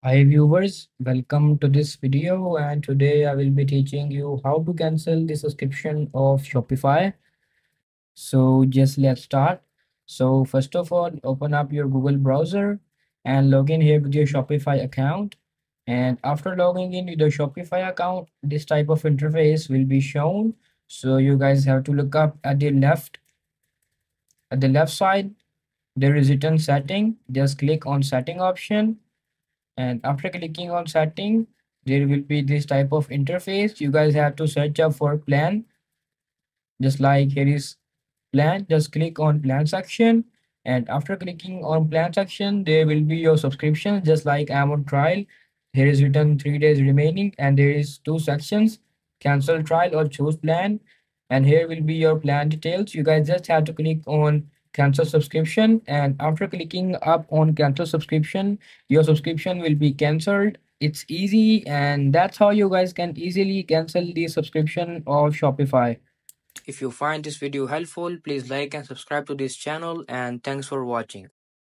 Hi viewers, welcome to this video, and today I will be teaching you how to cancel the subscription of Shopify. So just let's start. So first of all, open up your Google browser and log in here with your Shopify account. And after logging in with the Shopify account, this type of interface will be shown. So you guys have to look up at the left side, there is written setting. Just click on setting option, and after clicking on setting, there will be this type of interface. You guys have to search up for plan. Just like here is plan, just click on plan section, and after clicking on plan section, there will be your subscription. Just like I'm on trial, here is written 3 days remaining, and there is two sections: cancel trial or choose plan. And here will be your plan details. You guys just have to click on cancel subscription, and after clicking up on cancel subscription, your subscription will be cancelled. It's easy, and that's how you guys can easily cancel the subscription of Shopify. If you find this video helpful, please like and subscribe to this channel, and thanks for watching.